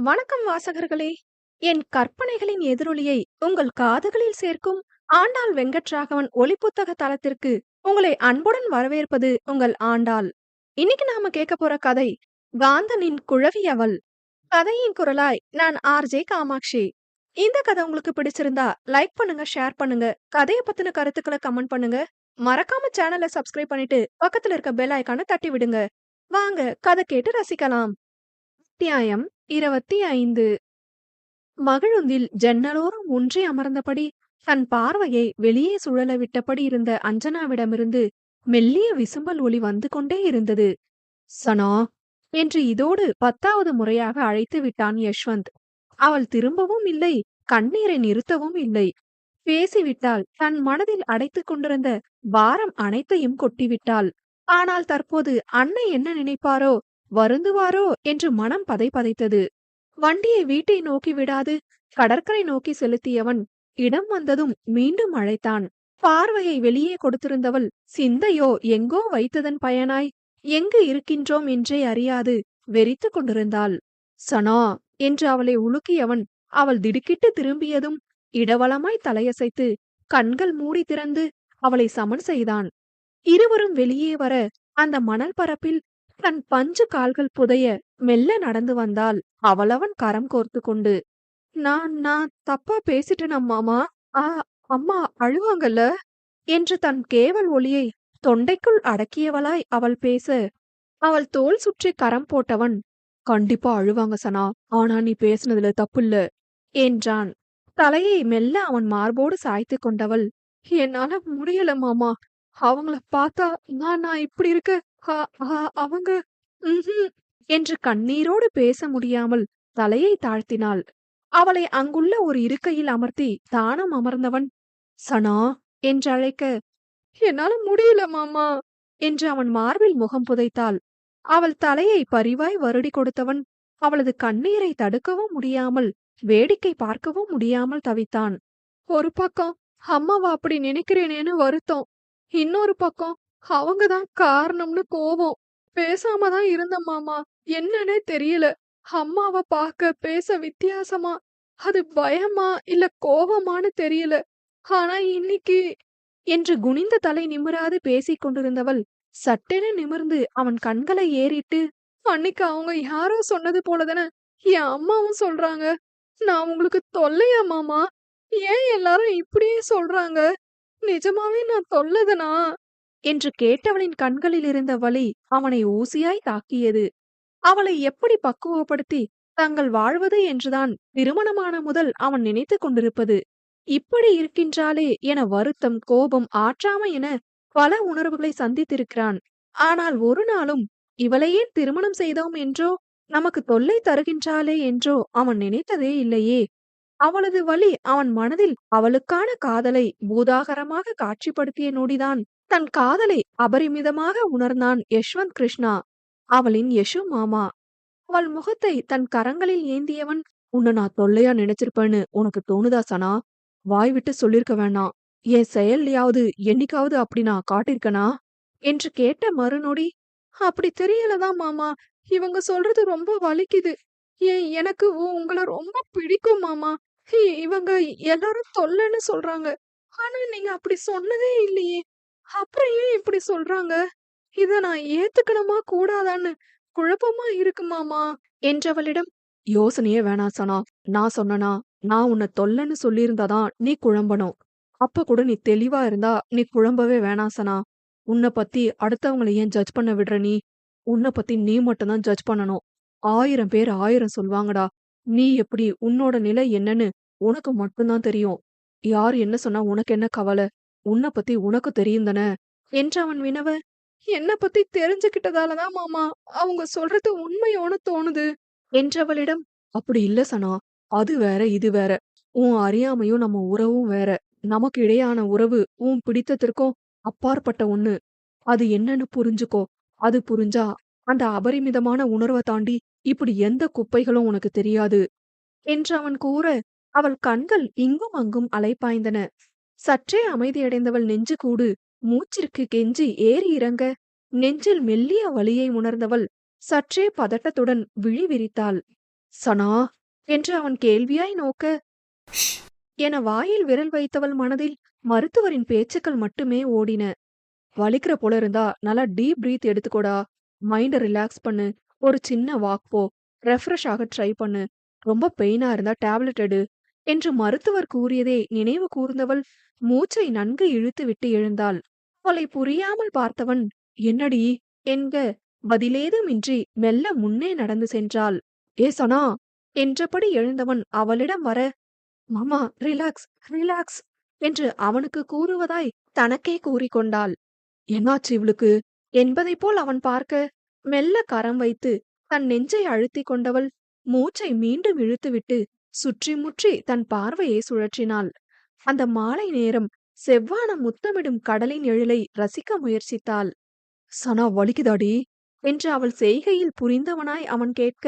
வணக்கம் வாசகர்களே! என் கற்பனைகளின் எதிரொலியை உங்கள் காதுகளில் சேர்க்கும் ஆண்டாள் வெங்கட்ராகவன் ஒலிப்புத்தக தளத்திற்கு உங்களை அன்புடன் வரவேற்பது உங்கள் ஆண்டாள். இன்னைக்கு நாம கேட்க போற கதை காந்தனின் குழவி அவள். கதையின் குரலாய் நான் ஆர்ஜே காமாட்சி. இந்த கதை உங்களுக்கு பிடிச்சிருந்தா லைக் பண்ணுங்க, ஷேர் பண்ணுங்க, கதையை பத்தின கருத்துக்களை கமெண்ட் பண்ணுங்க. மறக்காம சேனலை சப்ஸ்கிரைப் பண்ணிட்டு பக்கத்துல இருக்க பெல் ஐகானை தட்டி விடுங்க. வாங்க கதை கேட்டு ரசிக்கலாம். அத்தியாயம் 25. மகிழுந்தில் ஜன்னலோரம் ஊன்றி அமர்ந்தபடி தன் பார்வையை வெளியே சுழல விட்டபடி இருந்த அஞ்சனாவிடமிருந்து மெல்லிய விசும்பல் ஒலி வந்து கொண்டே இருந்தது. சனா என்று இதோடு 10வது முறையாக அழைத்து விட்டான் யஷ்வந்த். அவள் திரும்பவும் இல்லை, கண்ணீரை நிறுத்தவும் இல்லை. பேசிவிட்டால் தன் மனதில் அடைத்துக் கொண்டிருந்த பாரம் அனைத்தையும் கொட்டிவிட்டாள். ஆனால் தற்போது அன்னை என்ன நினைப்பாரோ, வருந்துவாரோ என்று மனம் பதைபதைத்தது. வண்டியை வீட்டை நோக்கி விடாது கடற்கரை நோக்கி செலுத்தியவன் இடம் வந்ததும் மீண்டும் அழைத்தான். பார்வையை வெளியே கொடுத்திருந்தவள் சிந்தையோ எங்கோ வைத்ததன் பயனாய் எங்கு இருக்கின்றோம் என்றே அறியாது வெறித்து கொண்டிருந்தாள். சனா என்று அவளை உலுக்கியவன் அவள் திடுக்கிட்டு திரும்பியதும் இடவலமாய் தலையசைத்து கண்கள் மூடி திறந்து அவளை சமன் செய்தான். இருவரும் வெளியே வர அந்த மணல் பரப்பில் தன் பஞ்சு கால்கள் புதைய மெல்ல நடந்து வந்தாள் அவளவன் கரம் கோர்த்து கொண்டு. நான் தப்பா பேசிட்டேன் அம்மாமா. ஆ அம்மா அழுவாங்கல்ல என்று தன் கேவல் ஒலியை தொண்டைக்குள் அடக்கியவளாய் அவள் பேச, அவள் தோள் சுற்றி கரம் போட்டவன், கண்டிப்பா அழுவாங்க சனா, ஆனா நீ பேசுனதுல தப்பில்ல என்றான். தலையை மெல்ல அவன் மார்போடு சாய்த்து கொண்டவள், என்னால முடியல மாமா. அவங்கள பார்த்தா நான் இப்படி இருக்க அவங்க என்று கண்ணீரோடு பேச முடியாமல் தலையை தாழ்த்தினாள். அவளை அங்குள்ள ஒரு இருக்கையில் அமர்த்தி தானும் அமர்ந்தவன், சனா என்று அழைக்க, என்னால முடியல மாமா என்று அவன் மார்பில் முகம் புதைத்தாள். அவள் தலையை பரிவாய் வருடி கொடுத்தவன் அவளது கண்ணீரை தடுக்கவும் முடியாமல் வேடிக்கை பார்க்கவும் முடியாமல் தவித்தான். ஒரு பக்கம் அம்மாவை அப்படி நினைக்கிறேனேன்னு வருத்தம், இன்னொரு பக்கம் அவங்கதான் காரணம்னு கோபம். பேசாம தான் இருந்த மாமா, என்னன்னே தெரியல. அம்மாவை பார்க்க பேச வித்தியாசமா, அது பயமா இல்ல கோபமான்னு தெரியல. ஆனா இன்னைக்கு என்று குனிந்த தலை நிமிராது பேசிக் கொண்டிருந்தவள் சட்டென நிமிர்ந்து அவன் கண்களை ஏறிட்டு, அன்னைக்கு அவங்க யாரோ சொன்னது போலதானே என் அம்மாவும் சொல்றாங்க. நான் உங்களுக்கு தொல்லையா மாமா? ஏன் எல்லாரும் இப்படியே சொல்றாங்க? நிஜமாவே நான் தொல்லதனா என்று கேட்டவளின் கண்களில் இருந்த வலி அவனை ஊசியாய் தாக்கியது. அவளை எப்படி பக்குவப்படுத்தி தங்கள் வாழ்வது என்றுதான் திருமணமான முதல் அவன் நினைத்து கொண்டிருப்பது. இப்படி இருக்கின்றாளே என வருத்தம், கோபம், ஆற்றாமை என பல உணர்வுகளை சந்தித்திருக்கிறான். ஆனால் ஒரு நாளும் இவளையே திருமணம் செய்தோம் என்றோ, நமக்கு தொல்லை தருகின்றாளே என்றோ அவன் நினைத்ததே இல்லையே. அவளது வலி அவன் மனதில் அவளுக்கான காதலை பூதாகரமாக காட்சிப்படுத்திய நொடிதான் தன் காதலை அபரிமிதமாக உணர்ந்தான் யஷ்வந்த் கிருஷ்ணா, அவளின் யசு மாமா. அவள் முகத்தை தன் கரங்களில் ஏந்தியவன், உன்னை நான் தொல்லையா நினைச்சிருப்பேன்னு உனக்கு தோணுதா சனா? வாய் விட்டு சொல்லிருக்க வேணாம். என் செயல்லையாவது என்னைக்காவது அப்படி நான் காட்டிருக்கனா என்று கேட்ட மறுநொடி, அப்படி தெரியலதான் மாமா. இவங்க சொல்றது ரொம்ப வலிக்குது. எனக்கு உங்களை ரொம்ப பிடிக்கும் மாமா. இவங்க எல்லாரும் தொல்லைன்னு சொல்றாங்க. ஆனா நீங்க அப்படி சொன்னதே இல்லையே. அப்புறம் ஏன் இப்படி சொல்றாங்க? இத நான் ஏத்துக்கணுமா கூடாதான்னு குழப்பமா இருக்கு மாமா என்றவளிடம், யோசனையே வேணாம் சனா. நான் சொன்னனா, நான் உன்னை தொல்லைன்னு சொல்லியிருந்தாதான் நீ குழம்பணும். அப்ப கூட நீ தெளிவா இருந்தா நீ குழம்பவே வேணாம் சனா. உன்னை பத்தி அடுத்தவங்களை ஏன் ஜட்ஜ் பண்ண விடுற நீ? உன்னை பத்தி நீ மட்டும்தான் ஜட்ஜ் பண்ணணும். 1000 பேர் 1000 சொல்வாங்கடா. நீ எப்படி, உன்னோட நிலை என்னன்னு உனக்கு மட்டும்தான் தெரியும். யார் என்ன சொன்னா உனக்கு என்ன கவலை? உன்னை பத்தி உனக்கு தெரியும் தானே என்று அவன் வினவ, என்ன பத்தி தெரிஞ்சுக்கிட்டதாலதான் மாமா அவங்க சொல்றது உண்மையோன்னு தோணுது என்றவளிடம், அப்படி இல்ல சனா. அது வேற இது வேற. உன் அறியாமையும் நம்ம உறவும் வேற. நமக்கு இடையான உறவு உன் பிடித்தத்திற்கும் அப்பாற்பட்ட ஒண்ணு. அது என்னன்னு புரிஞ்சுக்கோ. அது புரிஞ்சா அந்த அபரிமிதமான உணர்வை தாண்டி இப்படி எந்த குப்பைகளும் உனக்கு தெரியாது என்று அவன் கூற, அவள் கண்கள் இங்கும் அங்கும் அலைபாய்ந்தன. சற்றே அமைதியடைந்தவள் நெஞ்சு கூடு மூச்சிற்கு கெஞ்சி ஏறி இறங்க, நெஞ்சில் மெல்லிய வலியை உணர்ந்தவள் சற்றே பதட்டத்துடன் விழி விரித்தாள். சனா என்று அவன் கேள்வியாய் நோக்க, ஷ் என வாயில் விரல் வைத்தவள் மனதில் மருத்துவரின் பேச்சுக்கள் மட்டுமே ஓடின. வலிக்கிற போல இருந்தா நல்லா டீப் பிரீத் எடுத்துக்கோடா. மைண்ட ரிலாக்ஸ் பண்ணு. ஒரு சின்ன வாக் போ. ரெஃப்ரெஷ் ஆக ட்ரை பண்ணு. ரொம்ப பெயினா இருந்தா டேப்லெட் எடு. என்று மருத்துவர் கூறியதை நினைவு கூர்ந்தவள் மூச்சை நன்கு இழுத்துவிட்டு எழுந்தாள். அவளை புரியாமல் பார்த்தவன், என்னடி என்க பதிலேதுமின்றி மெல்ல முன்னே நடந்து சென்றாள். ஏ சனா என்றபடி எழுந்தவன் அவளிடம் வர, மாமா ரிலாக்ஸ் ரிலாக்ஸ் என்று அவனுக்கு கூறுவதாய் தனக்கே கூறிக்கொண்டாள். என்னாச்சு இவளுக்கு என்பதைப் போல் அவன் பார்க்க, மெல்ல கரம் வைத்து தன் நெஞ்சை அழுத்திக் கொண்டவள் மூச்சை மீண்டும் இழுத்துவிட்டு சுற்றி முற்றி தன் பார்வையை சுழற்றினாள். அந்த மாலை நேரம் செவ்வானம் முத்தமிடும் கடலின் எழிலை ரசிக்க முயற்சித்தாள். சனா வலிக்குதாடி என்று அவள் செய்கையில் புரிந்தவனாய் அவன் கேட்க,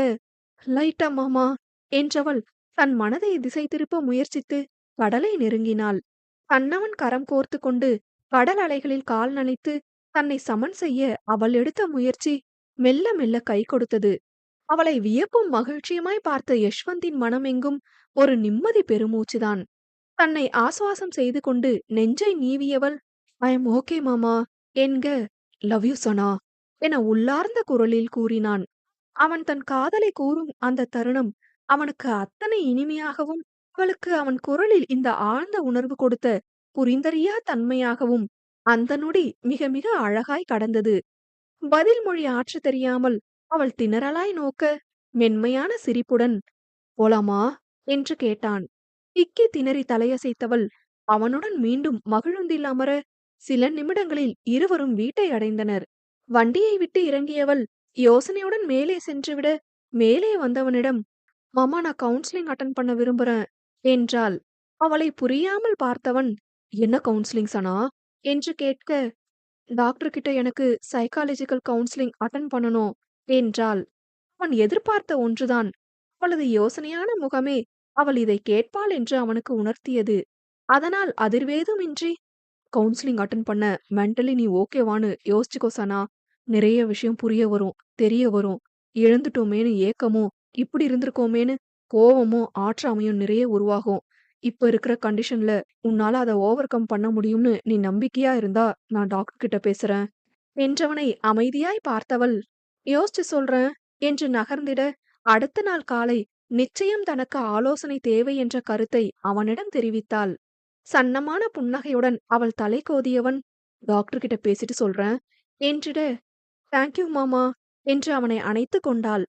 லைட்டா மாமா என்றவள் தன் மனதை திசை திருப்ப முயற்சித்து கடலை நெருங்கினாள். கண்ணவன் கரம் கோர்த்து கொண்டு கடல் அலைகளில் கால் நனைத்து தன்னை சமன் செய்ய அவள் எடுத்த முயற்சி மெல்ல மெல்ல கை கொடுத்தது. அவளை வியப்பும் மகிழ்ச்சியுமாய் பார்த்த யஷ்வந்தின் மனமெங்கும் ஒரு நிம்மதி பெருமூச்சுதான். தன்னை ஆசுவாசம் செய்து கொண்டு நெஞ்சை நீவியவள், ஐ எம் ஓகே மாமா என்க, லவ் யூ சனா என உள்ளார்ந்த குரலில் கூறினான். அவன் தன் காதலை கூறும் அந்த தருணம் அவனுக்கு அத்தனை இனிமையாகவும், அவளுக்கு அவன் குரலில் இந்த ஆழ்ந்த உணர்வு கொடுத்த புரிந்தறியா தன்மையாகவும் அந்த நொடி மிக மிக அழகாய் கடந்தது. பதில் மொழி ஆற்றத் தெரியாமல் அவள் திணறலாய் நோக்க, மென்மையான சிரிப்புடன், போலாமா என்று கேட்டான். திக்கி திணறி தலையசைத்தவள் அவனுடன் மீண்டும் மகிழுந்தில் அமர, சில நிமிடங்களில் இருவரும் வீட்டை அடைந்தனர். வண்டியை விட்டு இறங்கியவள் யோசனையுடன் மேலே சென்றுவிட, மேலே வந்தவனிடம், மாமா நான் கவுன்சிலிங் அட்டன் பண்ண விரும்புறேன் என்றாள். அவளை புரியாமல் பார்த்தவன், என்ன கவுன்சிலிங் சனா என்று கேட்க, டாக்டர் கிட்ட எனக்கு சைக்காலஜிக்கல் கவுன்சிலிங் அட்டன் பண்ணணும் என்றாள். அவன் எதிர்பார்த்த ஒன்றுதான். அவளது யோசனையான முகமே அவள் இதை கேட்பாள் என்று அவனுக்கு உணர்த்தியது. அதனால் அதிர்வேதுமின்றி, கவுன்சிலிங் அட்டன் பண்ண மென்டலி நீ ஓகேவான்னு யோசிச்சுக்கோ சனா. நிறைய விஷயம் புரிய வரும், தெரிய வரும். இழந்துட்டோமேன்னு ஏக்கமும், இப்படி இருந்திருக்கோமேன்னு கோவமும் ஆற்றாமையும் நிறைய உருவாகும். இப்ப இருக்கிற கண்டிஷன்ல உன்னால அத ஓவர் கம் பண்ண முடியும்னு நீ நம்பிக்கையா இருந்தா நான் டாக்டர் கிட்ட பேசுறேன் என்றவனை அமைதியாய் பார்த்தவள், யோசிச்சு சொல்றேன் என்று நகர்ந்திட, அடுத்த நாள் காலை நிச்சயம் தனக்கு ஆலோசனை தேவை என்ற கருத்தை அவனிடம் தெரிவித்தாள். சன்னமான புன்னகையுடன் அவள் தலை கோதியவன், டாக்டர் கிட்ட பேசிட்டு சொல்றேன் என்றிட, தேங்க்யூ மாமா என்று அவனை அணைத்துக் கொண்டாள்.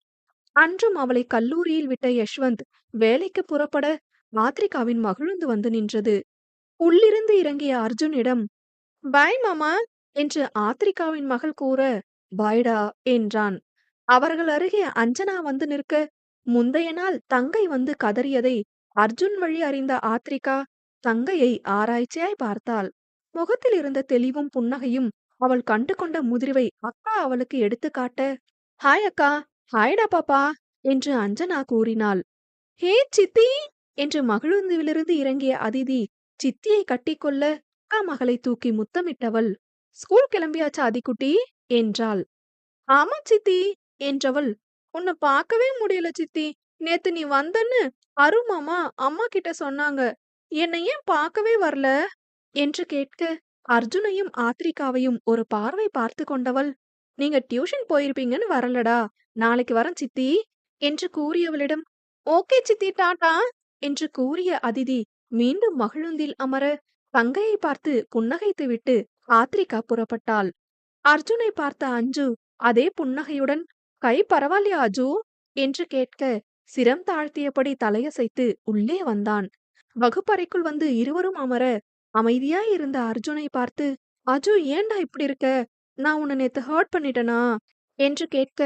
அன்றும் அவளை கல்லூரியில் விட்ட யஷ்வந்த் வேலைக்கு புறப்பட மாத்ரிகாவின் மகிழுந்து வந்து நின்றது. உள்ளிருந்து இறங்கிய அர்ஜுனிடம், பாய் மாமா என்று ஆத்ரிகாவின் மகள் கூற, பாய்டா என்றான். அவர்கள் அருகே அஞ்சனா வந்து நிற்க, முந்தைய நாள் தங்கை வந்து கதறியதை அர்ஜுன் வழி அறிந்த ஆத்ரிகா தங்கையை ஆராய்ச்சியாய் பார்த்தாள். முகத்தில் இருந்த தெளிவும் புன்னகையும் அவள் கண்டு கொண்ட முதிர்வை அக்கா அவளுக்கு எடுத்துக்காட்ட, ஹாய் அக்கா, ஹாய்டா பாப்பா என்று அஞ்சனா கூறினாள். ஹே சித்தி என்று மகிழுந்துவிலிருந்து இறங்கிய அதிதி சித்தியை கட்டிக்கொள்ள, அக்கா மகளை தூக்கி முத்தமிட்டவள், ஸ்கூல் கிளம்பியாச்சா அதிக்குட்டி என்றாள். ஆமா சித்தி என்றவள், உன்னை பார்க்கவே முடியல சித்தி. நேத்து நீ வந்தன்னு அரு மாமா அம்மா கிட்ட சொன்னாங்க. என்னை ஏன் பார்க்கவே வரல என்று கேட்க, அர்ஜுனையும் ஆத்ரிகாவையும் ஒரு பார்வை பார்த்து கொண்டவள், நீங்க டியூஷன் போயிருப்பீங்கன்னு வரலடா, நாளைக்கு வரேன் சித்தி என்று கூறியவளிடம், ஓகே சித்தி டாடா என்று கூறிய அதிதி மீண்டும் மகிழுந்தில் அமர, தங்கையை பார்த்து புன்னகைத்துவிட்டு ஆத்ரிகா புறப்பட்டாள். அர்ஜுனை பார்த்த அஞ்சு அதே புன்னகையுடன், கை பரவாயில்லையா அஜு என்று கேட்க, சிரம் தாழ்த்தியபடி தலையசைத்து உள்ளே வந்தான். வகுப்பறைக்குள் வந்து இருவரும் அமர, அமைதியாய் இருந்த அர்ஜுனை பார்த்து, அஜு ஏன்டா இப்படி இருக்க, நான் உன்னை நேத்து ஹர்ட் பண்ணிட்டனா என்று கேட்க,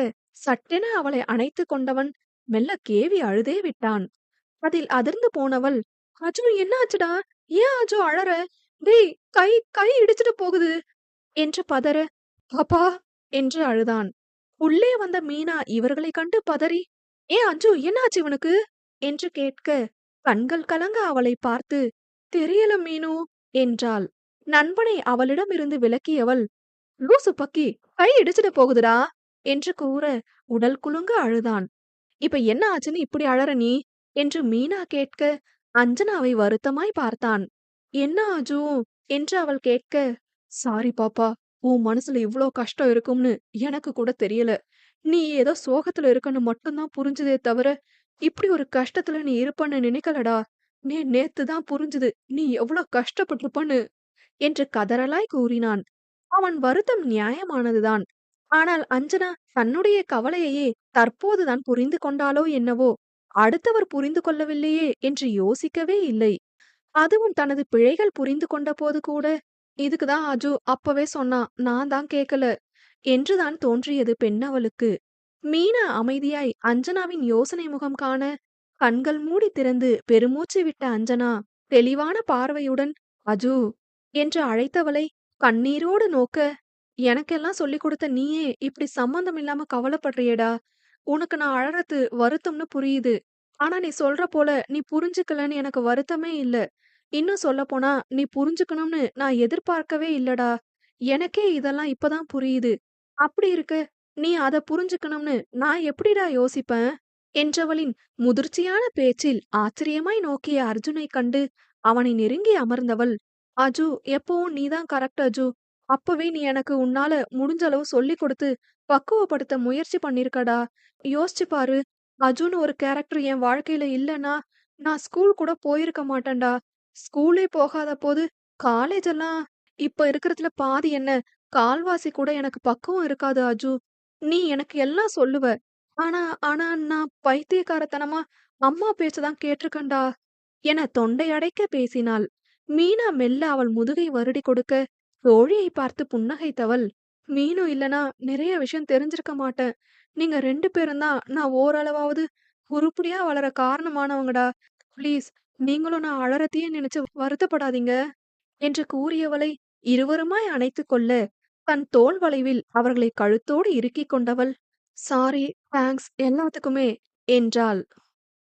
சட்டென அவளை அணைத்து கொண்டவன் மெல்ல கேவி அழுதே விட்டான். அதில் அதிர்ந்து போனவள், அஜு என்ன ஆச்சுடா, ஏன் அஜு அழற, டேய் கை கை இடிச்சிட்டு போகுது என்று பதற, பாப்பா என்று அழுதான். உள்ளே வந்த மீனா இவர்களை கண்டு பதறி, ஏன் அஞ்சு என்னாச்சு இவனுக்கு என்று கேட்க, கண்கள் கலங்க அவளை பார்த்து, தெரியல மீனு என்றாள். நண்பனை அவளிடமிருந்து விலக்கியவள், லூசு பக்கி கை இடிச்சிட்டு போகுதுடா என்று கூற உடல் குலுங்க அழுதான். இப்ப என்ன ஆச்சுன்னு இப்படி அழற நீ? என்று மீனா கேட்க, அஞ்சனாவை வருத்தமாய் பார்த்தான். என்ன ஆச்சு? என்று அவள் கேட்க, சாரி பாப்பா. உன் மனசுல இவ்ளோ கஷ்டம் இருக்கும்னு எனக்கு கூட தெரியல. நீ ஏதோ சோகத்துல இருக்கன்னு மட்டும் தான் புரிஞ்சுதே தவிர, இப்படி ஒரு கஷ்டத்துல நீ இருப்பன்னு நினைக்கலடா. நேத்து தான் புரிஞ்சுது. நீ எவ்ளோ கஷ்டப்பட்டுருப்பன்னு என்று கதறலாய் கூறினான். அவன் வருத்தம் நியாயமானதுதான். ஆனால் அஞ்சனா தன்னுடைய கவலையையே தற்போதுதான் புரிந்து கொண்டாளோ என்னவோ! அடுத்தவர் புரிந்து கொள்ளவில்லையே என்று யோசிக்கவே இல்லை. அதுவும் தனது பிழைகள் புரிந்து கொண்டபோது கூட, "இதுக்கு தான் அஜு அப்பவே சொன்னா. நான் தான் கேட்கல." என்றுதான் தோன்றியது பெண்ணவளுக்கு. மீனா அமைதியாய் அஞ்சனாவின் யோசனை முகம் காண, கண்கள் மூடி திறந்து பெருமூச்சு விட்ட அஞ்சனா, தெளிவான பார்வையுடன், "அஜு" என்று அழைத்தவளை கண்ணீரோடு நோக்க, "எனக்கெல்லாம் சொல்லிக் குடுத்த நீயே இப்படி சம்மந்தம் இல்லாம கவலைப்படுறியேடா! உனக்கு நான் அழறது வருத்தம்னு புரியுது. ஆனா நீ சொல்ற போல நீ புரிஞ்சுக்கலன்னு எனக்கு வருத்தமே இல்ல. இன்னும் சொல்லப்போனா, நீ புரிஞ்சுக்கணும்னு நான் எதிர்பார்க்கவே இல்லடா! எனக்கே இதெல்லாம் இப்ப தான் புரியுது. அப்படி இருக்க, நீ அத புரிஞ்சுக்கணும்னு நான் எப்படிடா யோசிப்பேன்?" என்றவளின் முதிர்ச்சியான பேச்சில் ஆச்சரியமாய் நோக்கிய அர்ஜுனைக் கண்டு அவனை நெருங்கி அமர்ந்தவள், "அஜு, எப்பவும் நீ தான் கரெக்ட் அஜு. அப்பவே நீ எனக்கு உன்னால முடிஞ்ச அளவு சொல்லிக் கொடுத்து பக்குவப்படுத்த முயற்சி பண்ணியிருக்கடா. யோசிச்சு பாரு, அஜுன்னு ஒரு கேரக்டர் என் வாழ்க்கையில இல்லன்னா, நான் ஸ்கூல் கூட போயிருக்க மாட்டேன்டா. ஸ்கூலே போகாத போது, காலேஜ் எல்லாம் இப்ப இருக்கிறதுல பாதி என்ன, கால்வாசி கூட எனக்கு பக்குவம் இருக்காது அஜு. நீ எனக்கு எல்லாம் சொல்லுவ. ஆனா ஆனா நான் பைத்தியக்காரத்தனமா அம்மா பேச்ச தான் கேட்டுருக்கேன்டா." என தொண்டை அடைக்க பேசினாள். மீனா மெல்ல அவள் முதுகை வருடிக் கொடுக்க, தோழியை பார்த்து புன்னகைத்தவள், "மீனு இல்லனா நிறைய விஷயம் தெரிஞ்சிருக்க மாட்டேன். நீங்க 2 பேரும் தான் நான் ஓரளவாவது உருப்படியா வளர காரணமானவங்கடா. ப்ளீஸ் நீங்களும் நான் அழறதையே நினைச்சு வருத்தப்படாதீங்க." என்று கூறியவளை இருவருமாய் அணைத்துக் கொள்ள, தன் தோள் வளைவில் அவர்களை கழுத்தோடு இறுக்கிக் கொண்டவள், "சாரி, தேங்க்ஸ் எல்லாத்துக்குமே" என்றாள்.